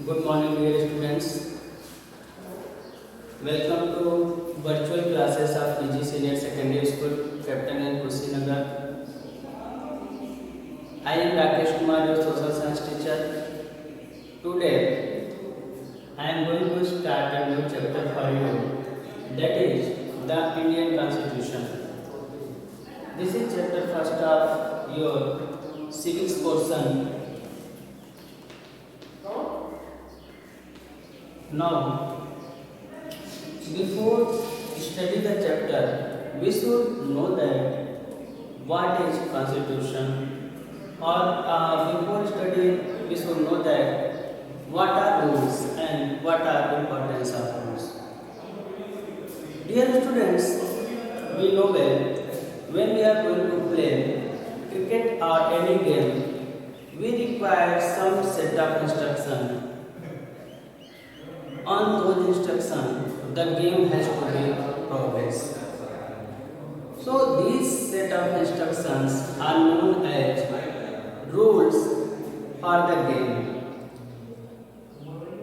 Good morning, dear students. Welcome to virtual classes of PG Senior Secondary School, Captain and Kushinagar. I am Rakesh Kumar, your social science teacher. Today, I am going to start a new chapter for you. That is the Indian Constitution. This is chapter first of your civics portion. Now, before study the chapter, we should know that what is constitution, or before studying, we should know that what are rules and what are importance of rules. Dear students, we know well when we are going to play cricket or any game, we require some set of instructions. On those instructions, the game has to be progress. So these set of instructions are known as rules for the game.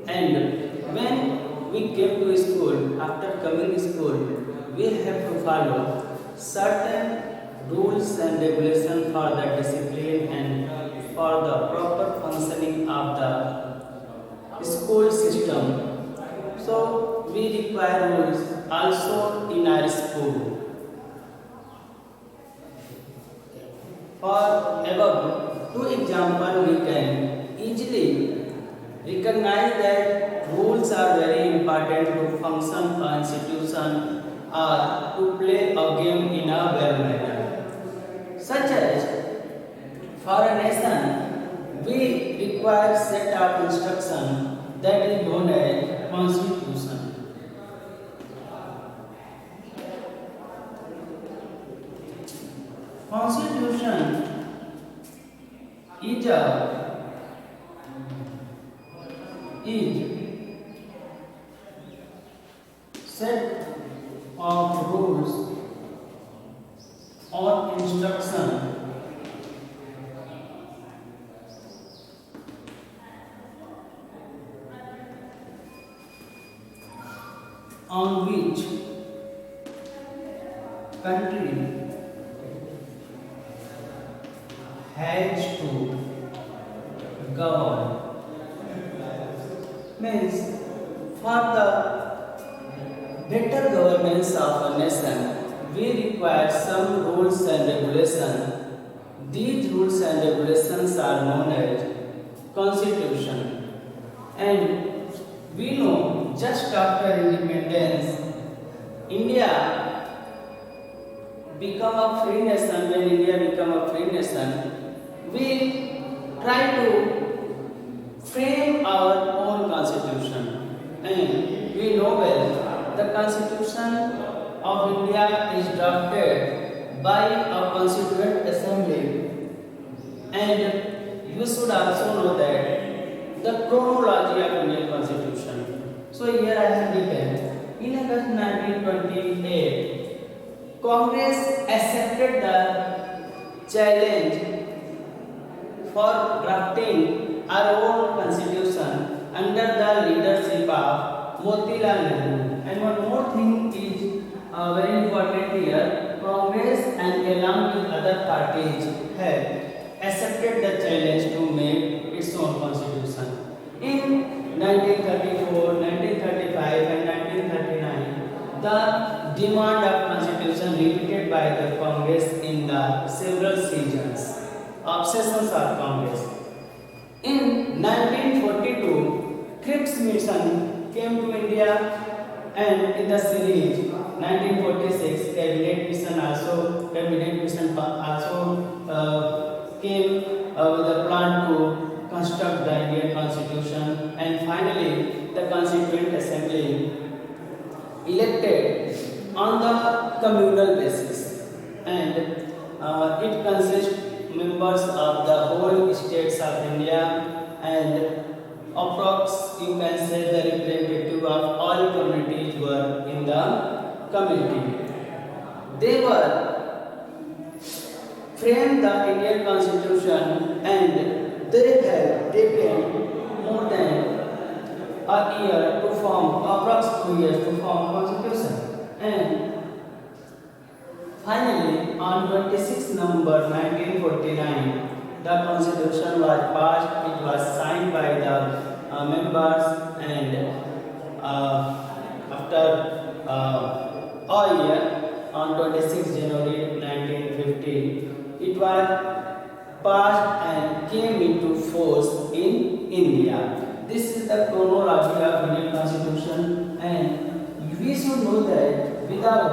And when we came to school, after coming to school, we have to follow certain rules and regulations for the discipline and for the proper functioning of the school system. So we require rules also in our school. For above two examples, we can easily recognize that rules are very important to function an institution or to play a game in a well manner. Such as for a nation, we require set of instruction that is known as constitution. Constitution is set of rules or instruction on which country has to govern. Means for the better governance of a nation, we require some rules and regulations. These rules and regulations are known as constitution. And we know just after independence, India become a free nation. When India become a free nation, we try to frame our own constitution. And we know well the constitution of India is drafted by a constituent assembly. And you should also know that the chronology of Indian constitution. So here I have written in August 1928, Congress accepted the challenge for drafting our own constitution under the leadership of Motilal Nehru. And one more thing is very important here. Congress and along with other parties have accepted the challenge to make its own constitution. In 1934, 1935 and 1939, the demand of constitution repeated by the Congress in the several seasons. Obsessions of Congress. In 1942, Cripps Mission came to India, and in the series 1946, Cabinet Mission also came with a plan to construct the Indian Constitution, and finally the Constituent Assembly elected on the communal basis, and it consists members of the whole states of India, and approx you can say the representative of all communities were in the committee. They were framed the Indian Constitution, and they have taken more than a year to form, approx 2 years to form constitution. And finally, on 26 November 1949, the constitution was passed. It was signed by the members, and after a year, on 26 January 1950, it was passed and came into force in India. This is the chronology of Indian Constitution, and we should know that without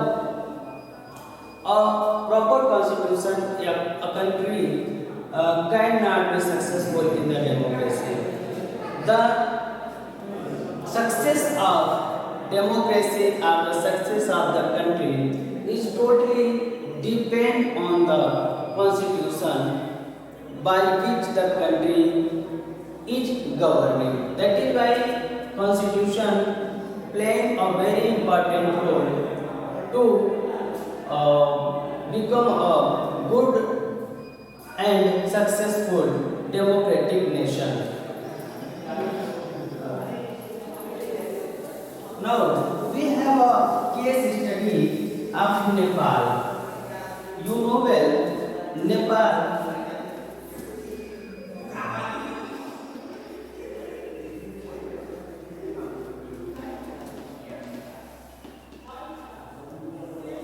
a proper constitution, a country cannot be successful in the democracy. The success of democracy or the success of the country is totally depend on the constitution by which the country is governing. That is why constitution playing a very important role to become a good and successful democratic nation. Now we have a case study of Nepal. You know well, Nepal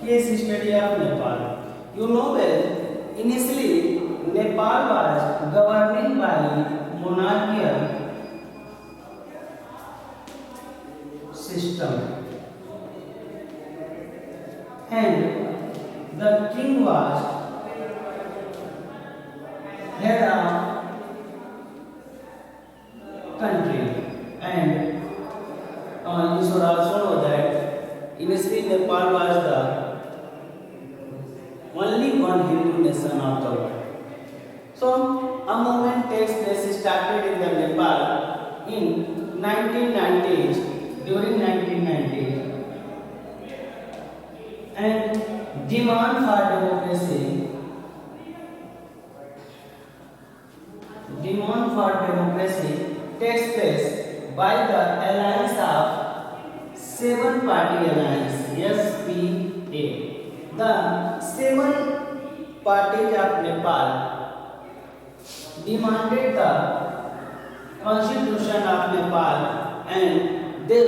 case study of Nepal. You know well, initially Nepal was governed by monarchical system, and the king was head of country. And you should also know that initially Nepal was the only one Hindu nation of the world. So a movement takes place started in the Nepal in 1990s, during 1990s, and demand for democracy takes place by the alliance of seven party alliance SPA. The seven parties of Nepal demanded the constitution of Nepal, and they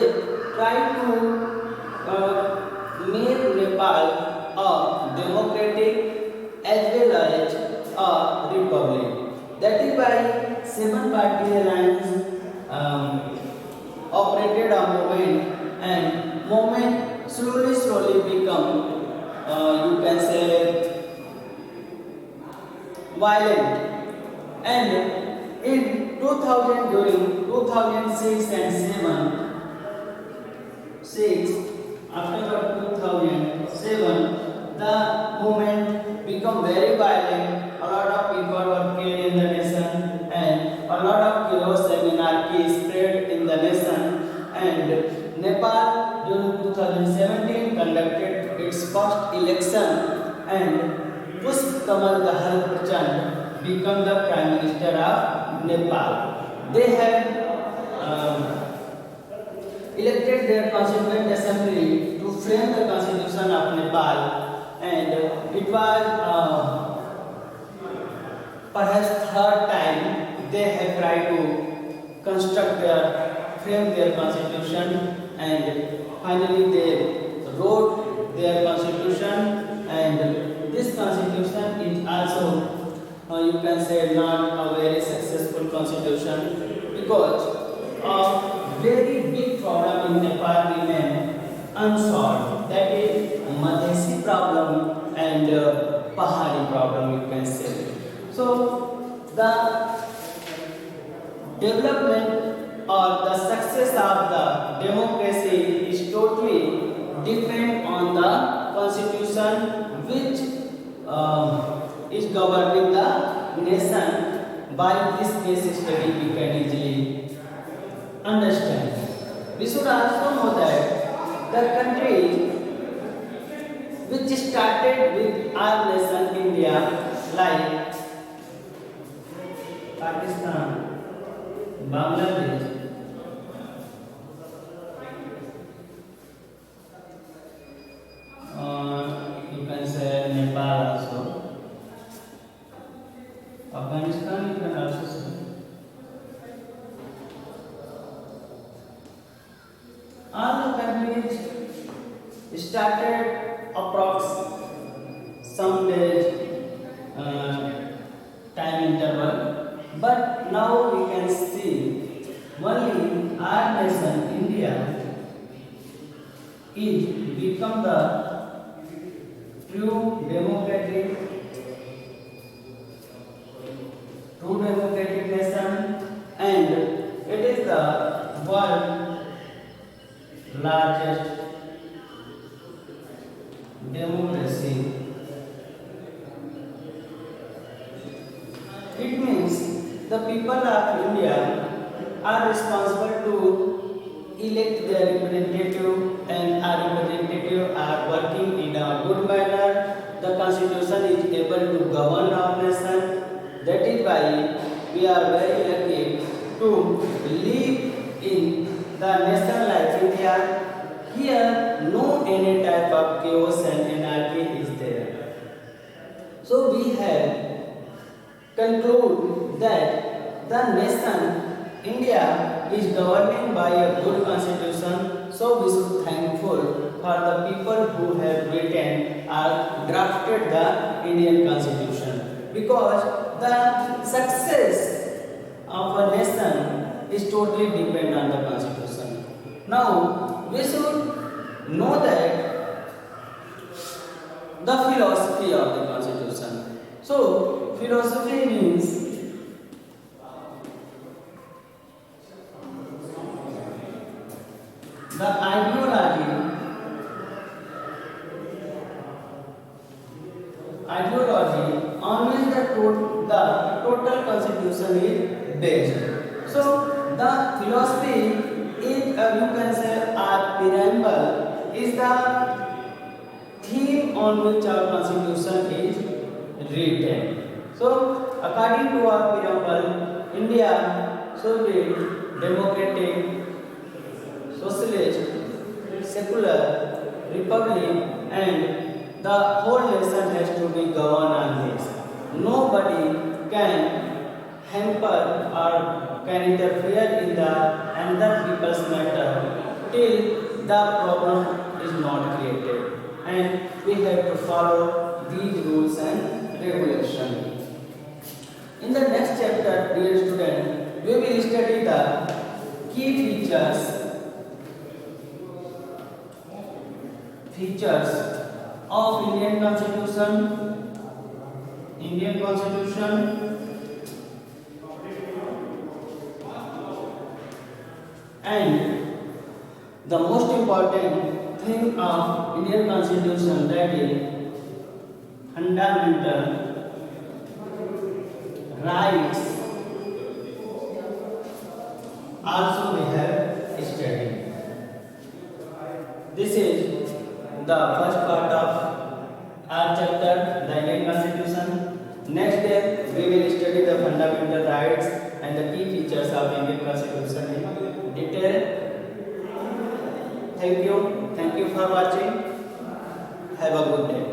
tried to make Nepal a democratic as well as a republic. That is why seven party alliance operated a movement, and movement slowly become you can say violent. And in 2000, during 2006 and 6, after 2007, the movement become very violent. A lot of people were killed in the nation, and a lot of chaos and anarchy spread in the nation. And Nepal during 2017 conducted its first election, and Pushp Kamal Dahal Prachand became the Prime Minister of Nepal. They have elected their Constituent Assembly to frame the Constitution of Nepal, and it was perhaps third time they have tried to frame their constitution, and finally they wrote their constitution. And this constitution is also you can say not a very successful constitution, because a very big problem in Nepal remain unsolved, that is Madhesi problem and Pahari problem, you can say. So the development or the success of the democracy is totally depend on the constitution which is governing the nation. By this case study we can easily understand. We should also know that the country which started with our nation India, like Pakistan, Bangladesh, is started approx some days time interval, but now we can see only our nation India is become the true democratic nation, and it is the world largest democracy. It means the people of India are responsible to elect their representative, and our representative are working in a good manner. The constitution is able to govern our nation. That is why we are very lucky to live in the nation like India. Here no any type of chaos and anarchy is there. So we have conclude that the nation India is governing by a good constitution. So we should thankful for the people who have written or drafted the Indian constitution, because the success of a nation is totally depend on the constitution. Now we should know that the philosophy of the constitution. So philosophy means the ideology on which the total constitution is based. So the philosophy is you can say our preamble is the theme on which our constitution is written. So according to our preamble, India should be democratic, socialist, secular, republic, and the whole nation has to be governed on this. Nobody can hamper or can interfere in the another people's matter till the problem is not created, and we have to follow these rules and regulations. In the next chapter, dear student, we will study the key features of Indian Constitution, and the most important thing of Indian Constitution, that is fundamental rights. Also we have studied. This is the first part of our chapter, the Indian Constitution. Next day we will study the fundamental rights and the key features of Indian Constitution in detail. Thank you for watching. Have a good day.